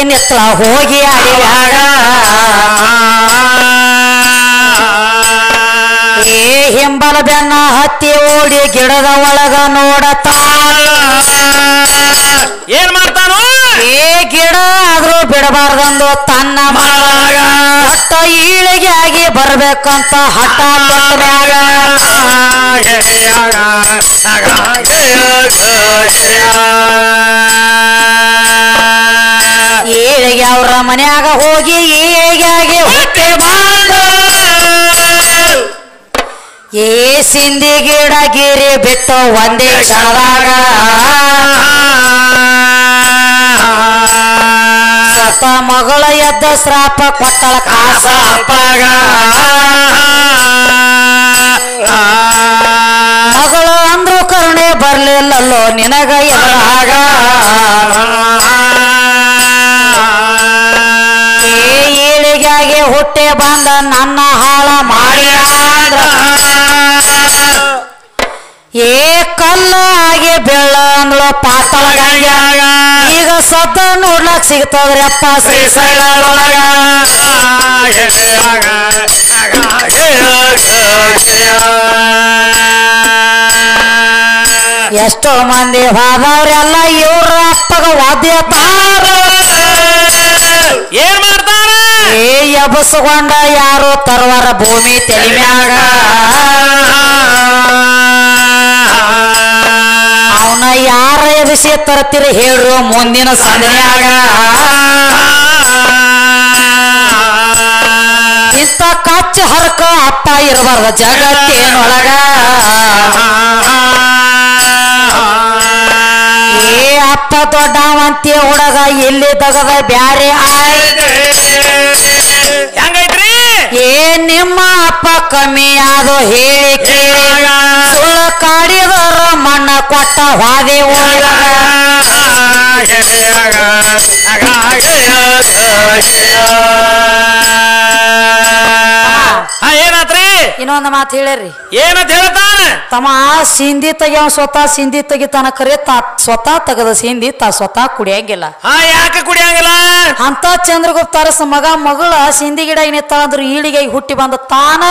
ನಿತ್ತಳ ಹೋಗಿ ಅಡಿಯಾಗ ಏ ಹಿಂಬಲ ಬೆನ್ನ ಹತ್ತಿ ಓಡಿ ಗಿಡದ ಒಳಗ ನೋಡತಾನ ಏನ್ ಮಾಡ್ತಾನು ಏ ಗಿಡ ಆದ್ರೂ ಬಿಡಬಾರ್ದಂದು ತನ್ನ ಮಗ ಹಟ್ಟ ಈಳಿಗೆ ಆಗಿ ಬರ್ಬೇಕಂತ ಹಠ ತೊಟ್ಟನ್ಯಾಗ ಈಳಿಗೆ ಅವ್ರ ಮನ್ಯಾಗ ಹೋಗಿ ಈಳಿಗೆ ಹೊಟ್ಟೆ ಮಾಡ ಏ ಸಿಂಧಿ ಗಿಡ ಗಿರಿ ಬಿಟ್ಟು ಒಂದೇ ಕ್ಷಣದಾಗ ಸತ ಮಗಳ ಎದ್ದ ಶ್ರಾಪ ಕೊಟ್ಟಳ ಕಾಸ ಅಪ್ಪಗ ಮಗಳು ಅಂದ್ರು ಕರುಣೆ ಬರ್ಲಿಲ್ಲಲ್ಲೋ ನಿನಗ ಎದುರಾಗ ಈಳಿಗಾಗಿ ಹುಟ್ಟೆ ಬಂದ ನನ್ನ ಹಾಳ ಮಾಡ್ಯಾದ್ರ ಏ ಕಲ್ಲ ಆಗಿ ಬೆಳ್ಳ ಅಂದ್ಳು ಪಾತಳ ಗಂಗ್ಯಾಗ ಈಗ ಸದ್ದ ನೋಡ್ಲಕ್ ಸಿಗ್ತದ್ರಿ ಅಪ್ಪ ಶ್ರೀಶೈಲೊಳಗ ಎಷ್ಟೋ ಮಂದಿ ಹೋದವ್ರೆಲ್ಲ ಇವ್ರ ಅಪ್ಪಗ ವಾದ್ಯ ತಾರ ಏನ್ ಮಾಡ್ತಾರ ಏ ಎಬಸ್ಕೊಂಡ ಯಾರು ತರುವರ ಭೂಮಿ ತೆಲಿಮ್ಯಾಗ ಅವನ ಯಾರ ಎಬಿಸಿ ತರ್ತೀರಿ ಹೇಳ್ರು ಮುಂದಿನ ಸಂಧ್ಯಾಗ ಇಂಥ ಕಚ್ಚ ಹರಕ ಅಪ್ಪ ಇರಬಾರ್ದ ಜಗತ್ತೇನೊಳಗ ಏ ಅಪ್ಪ ದೊಡ್ಡವಂತಿ ಹುಡುಗ ಇಲ್ಲಿ ತಗದ ಬ್ಯಾರೆ ಹೆಂಗೈತ್ರಿ ಏ ನಿಮ್ಮ ಅಪ್ಪ ಕಮ್ಮಿ ಆದೋ ಹೇಳಿಕೆ ಸುಳ್ಳ ಕಾಡಿದರ ಮಣ್ಣ ಕೊಟ್ಟ ಹಾದಿ ಒಳಗ ಏನಾತ್ರಿ ಇನ್ನೊಂದು ಮಾತು ಹೇಳ್ರಿ ಏನಂತ ಹೇಳ್ತಾನ ತಮ್ಮ ಸಿಂಧಿ ತೆಗಿಯವ ಸ್ವತಃ ಸಿಂಧಿ ತೆಗಿತಾನ ಕರೆ ಸ್ವತಃ ತೆಗದ ಸಿಂಧಿ ಸ್ವತಃ ಕುಡಿಯಂಗಿಲ್ಲ ಯಾಕೆ ಕುಡಿಯಂಗಿಲ್ಲ ಅಂತ ಚಂದ್ರಗುಪ್ತ ಅರಸ ಮಗಳ ಸಿಂಧಿ ಗಿಡ ಏನಿತ್ತಾಳಂದ್ರ ಈಳಿಗೆ ಹುಟ್ಟಿ ಬಂದ ತಾನ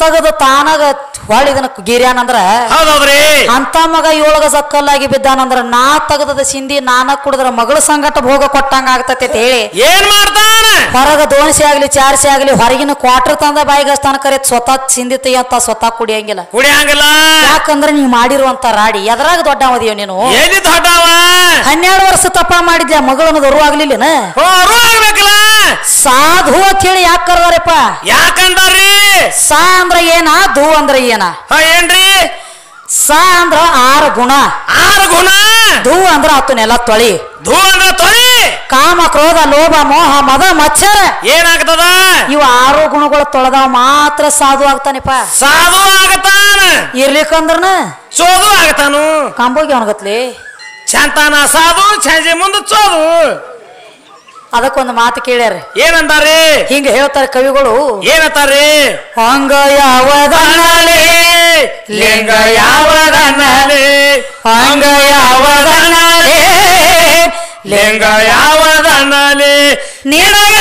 ತೆಗದು ತಾನಾಗ ಹೊಳಿದನ ಗಿರ್ಯಾನಂದ್ರ ಹೌದೌದ್ರಿ ಅಂತ ಮಗ ಏಳಗ ಸಕ್ಕಲ್ಲಾಗಿ ಬಿದ್ದಾನಂದ್ರ ನಾ ತೆಗದ ಸಿಂಧಿ ನಾನ ಕುಡಿದ್ರ ಮಗಳ ಸಂಗಟ ಭೋಗ ಕೊಟ್ಟಂಗ ಆಗ್ತತಿ ಅಂತ ಹೇಳಿ ಏನ್ ಮಾಡ್ತಾನ ಹೊರಗ ದೋಣಸಿ ಆಗ್ಲಿ ಚಾರ್ಸಿ ಆಗ್ಲಿ ಹೊರಗಿನ ಕ್ವಾರ್ಟರ್ ತಂದ ಬಾಯಿಗಸ್ತಾನ ಕರೆ ಸ್ವತಃ ಸಿಂಧಿ ತೆಗಿಯಂತ ಸ್ವತಃ ಕುಡಿಯಂಗಿಲ್ಲ ಕುಡಿಯಂಗಿಲ್ಲ ಯಾಕಂದ್ರ ನೀವು ಮಾಡಿರುವಂತ ರಾಡಿ ಎದ್ರಾಗ ದೊಡ್ಡವದಿಯೋ ನೀನು ಎಲ್ಲಿ ದೊಡ್ಡವ 12 ವರ್ಷ ತಪ್ಪ ಮಾಡಿದ್ಯಾ ಮಗಳನ್ನ ದೊರು ಆಗ್ಲಿಲ್ಲ ಆಗ್ಬೇಕಲ್ಲ ಸಾಧು ಅಂತ ಹೇಳಿ ಯಾಕೆ ಕರ್ದಾರಪ್ಪ ಯಾಕಂದಾರ್ರಿ ಸಾ ಅಂದ್ರ ಏನ ಧೂ ಅಂದ್ರ ಏನ ಏನ್ರಿ ಸಾ ಅಂದ್ರ 6 ಗುಣ 6 ಗುಣ ಧೂ ಅಂದ್ರ ಆತನೆಲ್ಲ ತೊಳಿ ಧೂ ಅಂದ್ರ ತೊಳಿ ಕಾಮ ಕ್ರೋಧ ಲೋಭ ಮೋಹ ಮದ ಮಚ್ಚರ ಏನಾಗ್ತದ ಇವು 6 ಗುಣಗಳು ತೊಳೆದವ ಮಾತ್ರ ಸಾಧು ಆಗ್ತಾನಪ್ಪ ಸಾಧು ಆಗತಾನ ಇರ್ಲಿಕ್ಕಂದ್ರನ ಚೋದು ಆಗತಾನು ಕಾಂಬೋಗಿ ಅವನಗತ್ಲಿ ಚಂತಾನ ಸಾಧು ಸಂಜೆ ಮುಂದೆ ಚೋದು ಅದಕ್ಕೊಂದು ಮಾತು ಕೇಳ್ಯಾರ ಏನಂತಾರಿ ಹಿಂಗ ಹೇಳ್ತಾರ ಕವಿಗಳು ಏನಂತಾರಿ ಹಂಗ ಯಾವದನಲೆ ಲಿಂಗ ಯಾವದನಲೆ ಹಂಗ ಯಾವದನಲೆ ಲಿಂಗ ಯಾವದನಲೆ ನಿನಗ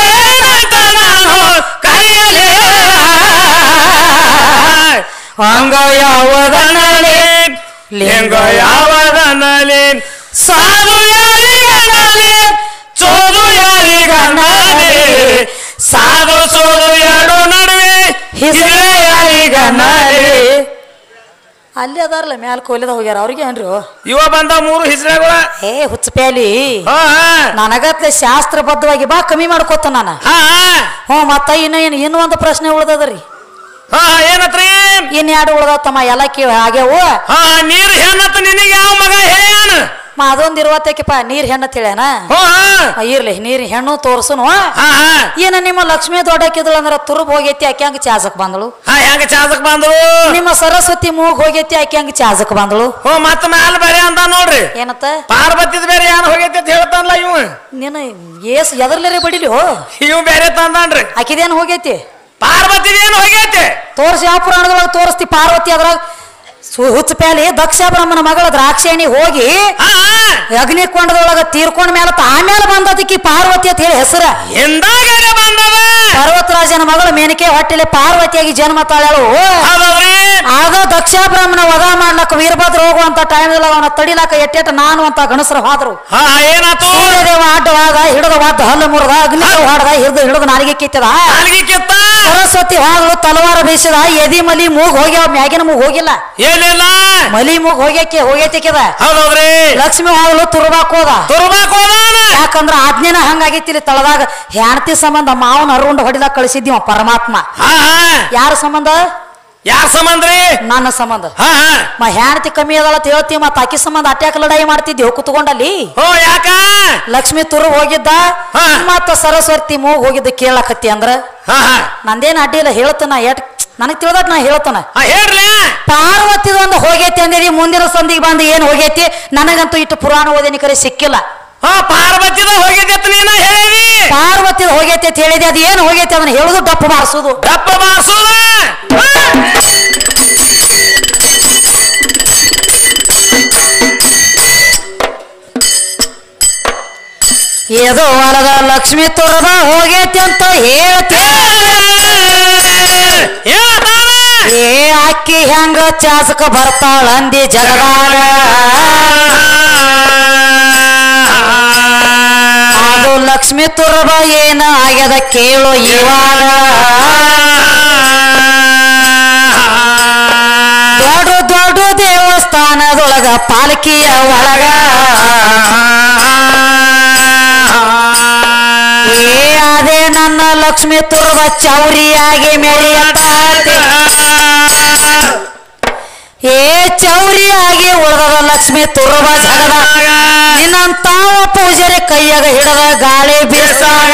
ಏನಂತ ನಾನು ಕರೆಯಲೇ ಹಂಗ ಯಾವದನಲೆ ಲಿಂಗ ಯಾವದನಲೆ ಸಾಧು ಯಾರಿಗನಲೆ ಚೋದು ಯಾರಿಗನಲೆ ಸಾಧು ಚೋದು ಎರಡು ನಡುವೆ ಹಿರಿಯ ಯಾರಿಗನಲೆ ಅಲ್ಲಿ ಅದಾರಲ್ಲ ಮ್ಯಾಲ ಕೋಲಿದ ಹೋಗ್ಯಾರ ಅವ್ರಿಗೆ ಏನ್ರು ಇವ ಬಂದ 3 ಹಿಸ್ರೆಗಳ ಏ ಹುಚ್ಚಪ್ಯಾಲಿ ನನಗತ್ಲೆ ಶಾಸ್ತ್ರಬದ್ಧವಾಗಿ ಬಾ ಕಮ್ಮಿ ಮಾಡ್ಕೋತ ನಾನು ಹ್ಞೂ ಮತ್ತ ಇನ್ನು ಒಂದು ಪ್ರಶ್ನೆ ಉಳ್ದದ್ರಿ ಏನತ್ರಿ ಇನ್ 2 ಉಳ್ದಾವ ತಮ್ಮ ಎಲ್ಲ ಕೇಳ ಆಗ್ಯಾವು ನೀರ್ ಹೆಣ್ಣತ್ತ ನಿನಗೆ ಯಾವ ಮಗ ಹೇಳ್ಯಾನ ಅದೊಂದು ಇರುವತ್ತೇಕಪ್ಪ ನೀರ್ ಹೆಣ್ಣ ಹೇಳ್ಯಾನ ಇರ್ಲಿ ನೀರ್ ಹೆಣ್ಣು ತೋರ್ಸುನು ಏನ ನಿಮ್ಮ ಲಕ್ಷ್ಮೀ ದೊಡ್ಡಕ್ಕಿದಳು ಅಂದ್ರ ತುರುಬ್ ಹೋಗೈತಿ ಆಕೆ ಹಂಗ ಚಾಸಕ್ ಬಂದಳು ಹೆಂಗ ಚಾಸಕ್ ಬಂದಳು ನಿಮ್ಮ ಸರಸ್ವತಿ ಮೂಗ್ ಹೋಗೈತಿ ಆಕೆ ಹಂಗ ಚಾಸಕ್ ಬಂದಳು ಮತ್ತ ಮ್ಯಾಲ ಬೇರೆ ಅಂತ ನೋಡ್ರಿ ಏನತ್ತ ಪಾರ್ವತಿದ ಬೇರೆ ಏನ್ ಹೋಗೈತಿ ಅಂತ ಹೇಳ್ತಾನಲ್ಲ ಇವ ನೀನು ಏಸ್ ಎದರ್ಲರಿ ಬಡಿಲಿ ಇವ್ ಬೇರೆ ತಂದಾನ್ರಿ ಆಕಿದೇನು ಹೋಗೈತಿ ಪಾರ್ವತಿದ ಏನ್ ಹೋಗೈತಿ ತೋರ್ಸಿ ಯಾವ ಪುರಾಣದೊಳಗ ತೋರಿಸ್ತಿ ಪಾರ್ವತಿ ಅದ್ರಾಗ ಹುಚ್ಚ ಪ್ಯಾಲಿ ದಕ್ಷ ಬ್ರಹ್ಮನ ಮಗಳ ದ್ರಾಕ್ಷಾಯಣಿ ಹೋಗಿ ಅಗ್ನಿಕೊಂಡದೊಳಗ ತೀರ್ಕೊಂಡ ಮೇಲೆ ಆಮೇಲೆ ಬಂದದಕ್ಕಿ ಪಾರ್ವತಿ ಅಂತ ಹೇಳಿ ಹೆಸರ ಪರ್ವತರಾಜನ ಮಗಳು ಮೇನಕೆ ಹೊಟ್ಟೆಲಿ ಪಾರ್ವತಿಯಾಗಿ ಜನ್ಮ ತಾಳಳು. ಆಗ ದಕ್ಷ ಬ್ರಹ್ಮನ ವಧ ಮಾಡ್ಲಕ್ಕ ವೀರಭದ್ರ ಹೋಗುವಂತ ಟೈಮ್ ಅವನ ತಡಿಲಾಕ ಎಟ್ಟೆಟ ನಾನು ಅಂತ ಗಣಸರು ಹೋದ್ರು. ಸೂರ್ಯದೇವ ಅಡ್ಡವಾದ ಹಿಡಿದ ವಾದ ಹಲ್ಲು ಮುರಿದ ಅಗ್ನಿದೇವ ಹಾಡ್ದ ಹಿಡಿದು ನಾಲಿಗೆ ಕಿತ್ತದ. ಸರಸ್ವತಿ ಹೋಗ್ಲು ತಲವಾರ ಬೀಸಿದ ಎದಿ ಮಲಿ ಮೂಗ್ ಹೋಗ್ಯಾವ ಮ್ಯಾಗಿನ ಮೂಗ್ ಹೋಗಿಲ್ಲ ಮಲಿ ಮೂಗ್ ಹೋಗ್ಯತಿಕ್ಕಿದ. ಲಕ್ಷ್ಮಿ ಹೋಗ್ಲು ತುರ್ಬಾಕ್ ಹೋದ ಯಾಕಂದ್ರ ಆಜ್ಞೆನ ಹಂಗಾಗಿತ್ತು ಇಲ್ಲಿ ತಳದಾಗ ಹೆಣ್ತಿ ಸಂಬಂಧ ಮಾವನ ಅರುಂಡ್ ಹೊಡಿದಾಗ ಕಳಿಸಿದ್ದೀವ ಪರಮಾತ್ಮ. ಯಾರ ಸಂಬಂಧ ನನ್ನ ಸಂಬಂಧ ಹೆಣ್ತಿ ಕಮ್ಮಿ ಅದಲ್ಲ ಹೇಳ್ತೀವಿ ಮತ್ತ ಆಕಿ ಸಂಬಂಧ ಅಟ್ಯಾಕ ಲಡಾಯಿ ಮಾಡ್ತಿದ್ವಿ ಕುತ್ಕೊಂಡಲ್ಲಿ. ಲಕ್ಷ್ಮಿ ತುರು ಹೋಗಿದ್ದ ಮತ್ತ ಸರಸ್ವತಿ ಮೂಗ್ ಹೋಗಿದ್ದ ಕೇಳಕತ್ತಿ ಅಂದ್ರ ನಂದೇನ್ ಅಡ್ಡಿ ಇಲ್ಲ ಹೇಳ್ತಾನ ನನಗ್ ತಿಳಿದಾಗ ನಾ ಹೇಳ್ತಾನ. ಪಾರ್ವತಿದ ಒಂದು ಹೋಗೈತಿ ಅಂದಿರಿ ಮುಂದಿನ ಸಂದಿಗೆ ಬಂದು ಏನ್ ಹೋಗೈತಿ ನನಗಂತೂ ಇಟ್ಟು ಪುರಾಣ ಓದೇನಿ ಕರೆ ಸಿಕ್ಕಿಲ್ಲ. ಪಾರ್ವತಿದ ಹೋಗೈತಿ ಪಾರ್ವತಿದ ಹೋಗೈತಿ ಅಂತ ಹೇಳಿದೆ ಅದು ಏನು ಹೋಗೈತಿ ಅದನ್ನ ಹೇಳುದು ಡಪ್ಪ ಬಾರಿಸುದು ಏದೋ ಹೊಲದ ಲಕ್ಷ್ಮಿ ತುರದ ಹೋಗೈತಿ ಅಂತ ಹೇಳ್ತಿ ಏ ಅಕ್ಕಿ ಹೆಂಗ ಚಾಸಕ ಬರ್ತಾಳ ಅಂದಿ ಜಗದಾಗ ಅದು ಲಕ್ಷ್ಮಿ ತುರಬ ಏನ ಆಗ್ಯದ ಕೇಳು ಇವಾಗ ದೊಡ್ಡ ದೊಡ್ಡ ದೇವಸ್ಥಾನದೊಳಗ ಪಾಲಕಿಯ ಒಳಗ ಅದೇ ನನ್ನ ಲಕ್ಷ್ಮಿ ತುರ್ಬ ಚೌರಿಯಾಗಿ ಮೆರೆಯತಾತೆ ಏ ಚೌರಿಯಾಗಿ ಉಳಿದ ಲಕ್ಷ್ಮಿ ತುರ್ಬ ಜಗದ ನಿನ್ನಂತಾವ ಪೂಜಾರಿ ಕೈಯಾಗ ಹಿಡದ ಗಾಳಿ ಬೀಸಾಗ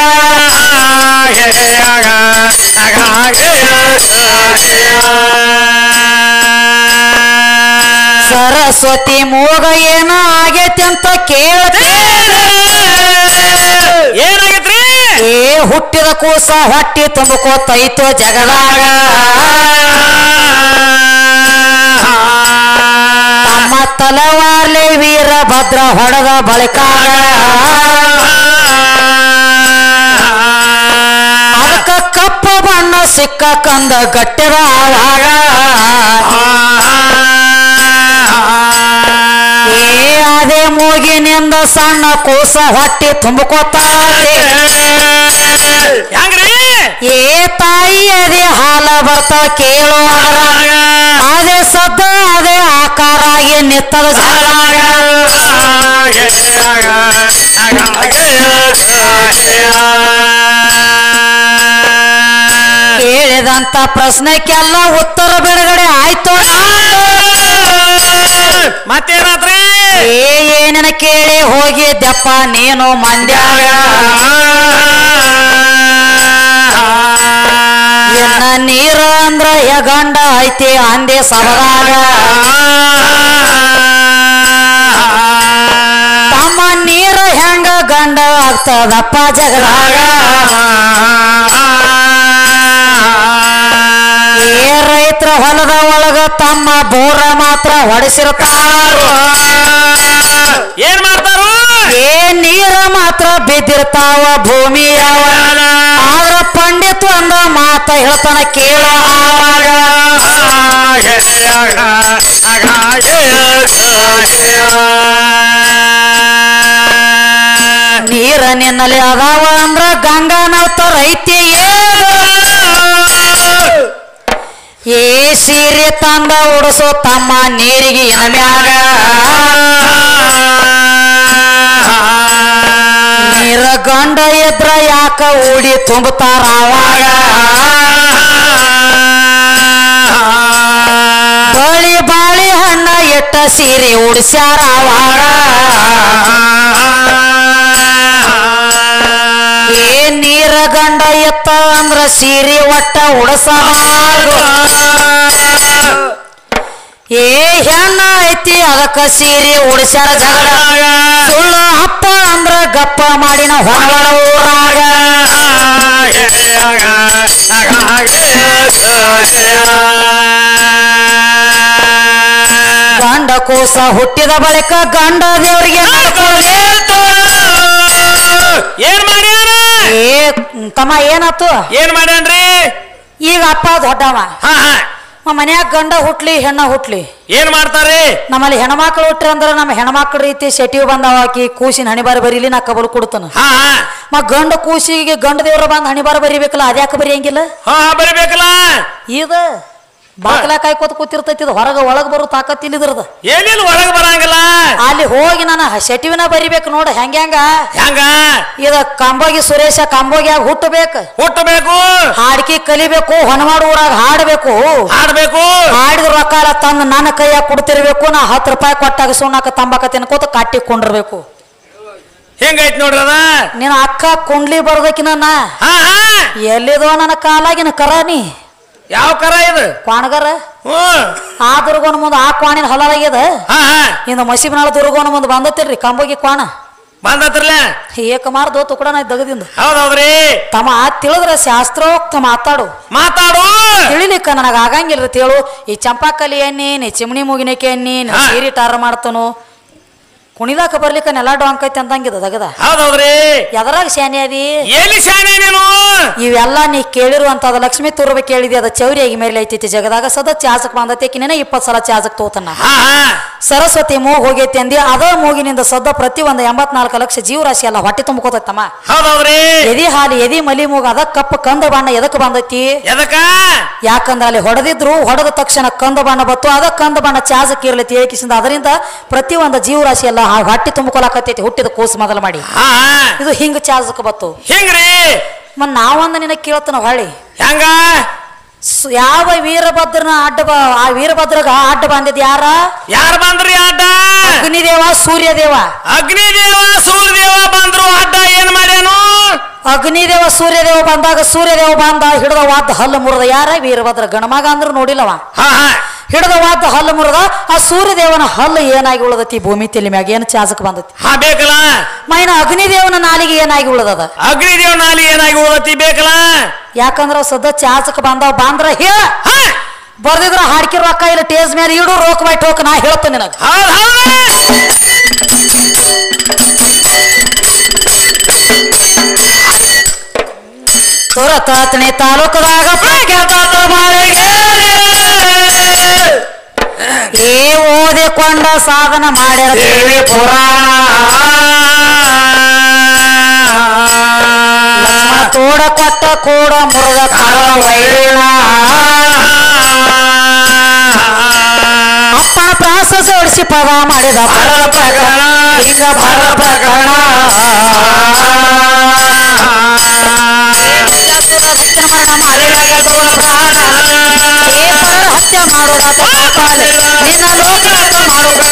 ಸರಸ್ವತಿ ಮೂಗ ಏನ ಆಗೈತಿ ಅಂತ ಕೇಳ್ತೇ ಏನಾಗೈತ್ರಿ ಏ ಹುಟ್ಟಿದ ಕೂಸ ಹೊಟ್ಟಿ ತುಂಬಕೋತೈತೋ ಜಗದಾಗ ತಮ್ಮ ತಲವಾರ್ಲೆ ವೀರಭದ್ರ ಹೊಡೆದ ಬಳಿಕ ಅದಕ್ಕ ಕಪ್ಪ ಬಣ್ಣ ಸಿಕ್ಕ ಕಂದ ಗಟ್ಟೆದ ಆವಾಗ ಅದೇ ಮೂಗಿನಿಂದ ಸಣ್ಣ ಕೂಸ ಹೊಟ್ಟಿ ತುಂಬಕೋತಾರೆ ಏ ತಾಯಿ ಅದೇ ಹಾಲ ಬರ್ತಾವ ಕೇಳೋ ಅದೇ ಸದ್ದ ಅದೇ ಆಕಾರಾಗಿ ನಿತ್ತದ ಕೇಳಿದಂತ ಪ್ರಶ್ನೆಕ್ಕೆಲ್ಲ ಉತ್ತರ ಬಿಡುಗಡೆ ಆಯ್ತು ಮತ್ತೇನಾದ್ರಿ ಏನೇನ ಕೇಳಿ ಹೋಗಿದ್ದಪ್ಪ ನೀನು ಮಂದ್ಯಾಗ ಇನ್ನ ನೀರ ಅಂದ್ರ ಯಗಂಡ ಐತಿ ಅಂದೆ ಸಬದಾಗ ತಮ್ಮ ನೀರ ಹೆಂಗ ಗಂಡ ಆಗ್ತದಪ್ಪ ಜಗದಾಗ ಏ ರೈತರ ಹೊಲದ ಒಳಗ ತಮ್ಮ ಬೋರ ಮಾತ್ರ ಹೊಡೆಸಿರ್ತಾರ ಏನ್ ಮಾಡ್ತಾರು ಏ ನೀರ ಮಾತ್ರ ಬಿದ್ದಿರ್ತಾವ ಭೂಮಿಯ ಆದ್ರ ಪಂಡಿತ್ ಒಂದ ಮಾತ ಹೇಳ್ತಾನ ಕೇಳ ನೀರ ನಿನ್ನಲ್ಲಿ ಅದಾವ ಅಂದ್ರ ಗಂಗಾನವತಾರ ಐತಿ ಏ ಸೀರೆ ತಂದ ಉಡಸೋ ತಮ್ಮ ನೀರಿಗೆ ಮ್ಯಾಗ ನೀರ ಗಂಡ ಎದ್ರ ಯಾಕ ಊಡಿ ತುಂಬತಾರ ಅವಾಗ ಬಳಿ ಬಾಳಿ ಹಣ್ಣ ಎಟ್ಟ ಸೀರೆ ಉಡ್ಸ್ಯಾರ ಅವಾಗ ಏ ನೀರ ಗಂಡ ಎತ್ತ ಅಂದ್ರ ಸೀರೆ ಒಟ್ಟ ಉಡಸಬಾರ್ದು ಏ ಹೆಣ್ಣ ಐತಿ ಅದಕ್ಕ ಸೀರೆ ಉಡ್ಸ್ಯಾರ ಜಗಳ ಸುಳ್ಳು ಹಪ್ಪ ಅಂದ್ರ ಗಪ್ಪ ಮಾಡಿನ ಹೊರಗಡ ಊರಾಗ ಕೂಸ ಹುಟ್ಟಿದ ಬಳಿಕ ಗಂಡ ದೇವರಿಗೆ ಏನ್ ಮಾಡ್ಯಾನ ಏ ತಮ್ಮ ಏನಾತು ಏನ್ ಮಾಡ್ಯಾನ್ರಿ ಈಗ ಅಪ್ಪ ದೊಡ್ಡವ ಮನ್ಯಾಗ ಗಂಡ ಹುಟ್ಲಿ ಹೆಣ್ಣ ಹುಟ್ಲಿ ಏನ್ ಮಾಡ್ತಾರಿ ನಮ್ಮಲ್ಲಿ ಹೆಣ್ಮಕ್ಳು ಹುಟ್ರಿ ಅಂದ್ರ ನಮ್ಮ ಹೆಣ್ಮಕ್ಳ ರೀತಿ ಶೆಟಿವ್ ಬಂದಾವ ಆಕಿ ಕೂಸಿನ ಹಣಿಬಾರ ಬರೀಲಿ ನಾ ಕಬಲ್ ಕೊಡ್ತಾನ ಗಂಡ ಕೂಸಿಗೆ ಗಂಡ ದೇವ್ರ ಬಂದ್ ಹಣಿಬಾರ ಬರಿಬೇಕಲ್ಲ ಅದ್ಯಾಕ ಬರಿಯಂಗಿಲ್ಲ ಬರಿಬೇಕಲ್ಲ ಇದು ಬಾಕಲ ಕಾಯ್ಕೋತ ಕೂತಿರ್ತೈತಿ ಹೊರಗ ಒಳಗ್ ಬರೋ ತಾಕತ್ತಿಲ್ಲ ಇದ್ರದ ಏನಿಲ್ಲ ಒಳಗ ಬರಂಗಿಲ್ಲ ಅಲ್ಲಿ ಹೋಗಿ ನಾನು ಶೆಟಿವಿನ ಬರಿಬೇಕು ನೋಡ ಹೆಂಗ ಇದ ಕಂಬೋಗಿ ಸುರೇಶ ಕಂಬೋಗಿಯಾಗ ಹುಟ್ಟಬೇಕು ಹಾಡ್ಕಿ ಕಲಿಬೇಕು ಹೊನಮಾಡು ಊರಾಗ ಹಾಡಬೇಕು ಹಾಡಿದ ರೊಕ್ಕ ಎಲ್ಲ ತಂದು ನನ್ನ ಕೈಯಾಗ ಕೊಡ್ತಿರ್ಬೇಕು ನಾ 10 ರೂಪಾಯಿ ಕೊಟ್ಟಾಗ ಸುಣ್ಣಾಕ ತಂಬಾಕ ತಿನ್ಕೋತ ಕಟ್ಟಿಕೊಂಡಿರ್ಬೇಕು ಹೆಂಗೈತ್ ನೋಡ್ರಿ ಅದ ನಿನ್ನ ಅಕ್ಕ ಕುಂಡ್ಲಿ ಬರ್ಬೇಕಿನ ನಾ ಎಲ್ಲಿದೋ ನನ್ನ ಕಾಲಾಗಿನ ಕರಾನಿ ಯಾವ ಕರ ಇದು ಕ್ವಾಣಗರ ಆ ದುರ್ಗೋನ ಮುಂದೆ ಆ ಕ್ವಾಣಿನ ಹೊಲಾಗ್ಯದ ಇನ್ನು ಮಸೀಬ್ನಾಳ ದುರ್ಗೋನ ಮುಂದೆ ಬಂದತಿರ್ರಿ ಕಂಬೋಗಿ ಕ್ವಾಣ ಬಂದತ್ರಲ್ಲ ಏಕಮಾರ್ ದೋತು ಕೂಡ ನಾ ದಗದಿಂದ ಹೌದೌದ್ರಿ ತಮ್ಮ ತಿಳಿದ್ರ ಶಾಸ್ತ್ರೋಕ್ತ ಮಾತಾಡು ತಿಳಿಲಿಕ್ಕ ನನಗ ಆಗಂಗಿಲ್ಲ ತೇಳು ಈ ಚಂಪಾಕಲಿ ಎಣ್ಣಿ ನೀ ಚಿಮಣಿ ಮುಗಿನಕ್ಕೆ ಎಣ್ಣಿ ಸೀರಿ ಟಾರ ಮಾಡ್ತಾನು ಕುಣಿದಾಕ ಬರ್ಲಿಕ್ಕ ನೆಲ ಡೊಂಕೈತಿ ಅಂತಂಗಿದ ದಗದ ಹೌದೌದ್ರಿ ಎದರಾಗ ಶಾನೆ ಅದಿ ಎಲ್ಲಿ ಶಾನೆ ನೀನು ಇವೆಲ್ಲ ನೀ ಕೇಳಿರುವಂತದ ಲಕ್ಷ್ಮೀ ತುರ್ಬ ಕೇಳಿದಿ ಅದ ಚೌರಿಯಾಗಿ ಮೇಲೆ ಐತಿ ಜಗದಾಗ ಸದ ಚಾಸಕ್ ಬಂದೈತಿ ಕಿನ್ನ 20 ಸಲ ಚಾಸಕ್ ತೋತನ ಸರಸ್ವತಿ ಮೂಗ್ ಹೋಗೈತಿ ಅಂದಿ ಅದ ಮೂಗಿನಿಂದ ಸದ್ದ ಪ್ರತಿ ಒಂದ 84 ಲಕ್ಷ ಜೀವರಾಶಿ ಎಲ್ಲ ಹೊಟ್ಟೆ ತುಂಬ್ಕೋತೈತಮ್ಮ ಹೌದೌದ್ರಿ ಎದಿ ಹಾಲಿ ಎದಿ ಮಲಿ ಮೂಗ ಅದ ಕಪ್ಪ ಕಂದ ಬಣ್ಣ ಎದಕ್ ಬಂದೈತಿ ಯಾಕಂದ್ರ ಅಲ್ಲಿ ಹೊಡೆದ ತಕ್ಷಣ ಕಂದ ಬಣ್ಣ ಬತ್ತು ಅದ ಕಂದ ಬಣ್ಣ ಚಾಸಕ್ ಇರ್ಲೈತಿ ಏಕಿಸಿಂದ ಅದರಿಂದ ಪ್ರತಿ ಒಂದ ಜೀವರಾಶಿ ಎಲ್ಲ ಹೊಟ್ಟೆ ತುಂಬಿಕೊಳಕತ್ತೈತಿ ಹುಟ್ಟಿದ ಕೂಸು ಮೊದಲು ಮಾಡಿ ಇದು ಹಿಂಗ ಚಾಸಕ್ ಬತ್ತು ಹಿಂಗ್ರಿ ಮತ್ ನಾವೊಂದ ನಿನ್ನ ಕೇಳ್ತಾನ ಹೊಳ್ಳಿ ಹೆಂಗ ಯಾವ ವೀರಭದ್ರನ ಆ ವೀರಭದ್ರಗ ಅಡ್ಡ ಬಂದಿದ್ ಯಾರು ಬಂದ್ರಿ ಅಡ್ಡ ಅಗ್ನಿದೇವ ಸೂರ್ಯದೇವ ಬಂದ್ರು ಅಡ್ಡ ಏನ್ ಮಾಡ್ಯಾನು ಅಗ್ನಿದೇವ ಸೂರ್ಯದೇವ ಬಂದಾಗ ಸೂರ್ಯದೇವ ಬಂದ ಹಿಡಿದ ವಾದ ಹಲ್ಲು ಮುರಿದ ಯಾರ ವೀರಭದ್ರ ಗಣಮಗ ಅಂದ್ರ ನೋಡಿಲ್ಲವ ಹಿಡಿದ ವಾದ ಹಲ್ಲು ಮುರಿದ ಆ ಸೂರ್ಯದೇವನ ಹಲ್ಲು ಏನಾಗಿ ಉಳದತಿ ಭೂಮಿ ತಲೆ ಮ್ಯಾಗ ಏನ್ ಚಾಸಕ್ ಬಂದತಿ ಬೇಕಲ್ಲ ಮೈನ ಅಗ್ನಿದೇವನ ನಾಲಿಗೆ ಏನಾಗಿ ಉಳದದ ಅಗ್ನಿದೇವ ನಾಲಿಗೆ ಏನಾಗಿ ಉಳದತಿ ಬೇಕಲ್ಲ ಯಾಕಂದ್ರ ಸದ ಚಾಸಕ್ ಬಂದ್ರ ಹೇಳ ಬರ್ದಿದ್ರ ಹಾಡ್ಕಿ ರೊಕ್ಕ ಇಲ್ಲ ಟೇಜ್ ಮೇಲೆ ಇಡು ರೋಕ್ ಬೈ ಟೋಕ್ ನಾ ಹೇಳ್ತೇನೆ ನಿನಗ ತುರತಾತನೆ ತಾಲೂಕದಾಗ ಏ ಓದಿಕೊಂಡ ಸಾಧನ ಮಾಡ್ಯಾರ ದೇವಿ ಪುರಾಣ ತೋಡ ಕೊಟ್ಟ ಕೂಡ ಮುರುಗ ವೈರಿಣ ಅಪ್ಪನ ಪ್ರಾಸ ಜೋಡಿಸಿ ಪದ ಮಾಡಿದ ಪ್ರಕರಣ ಈಗ ಪ್ರಕರಣ ಹತ್ಯೆ ಮಾಡೋದ ನಿನ್ನ ಲೋಕ ಮಾಡೋದ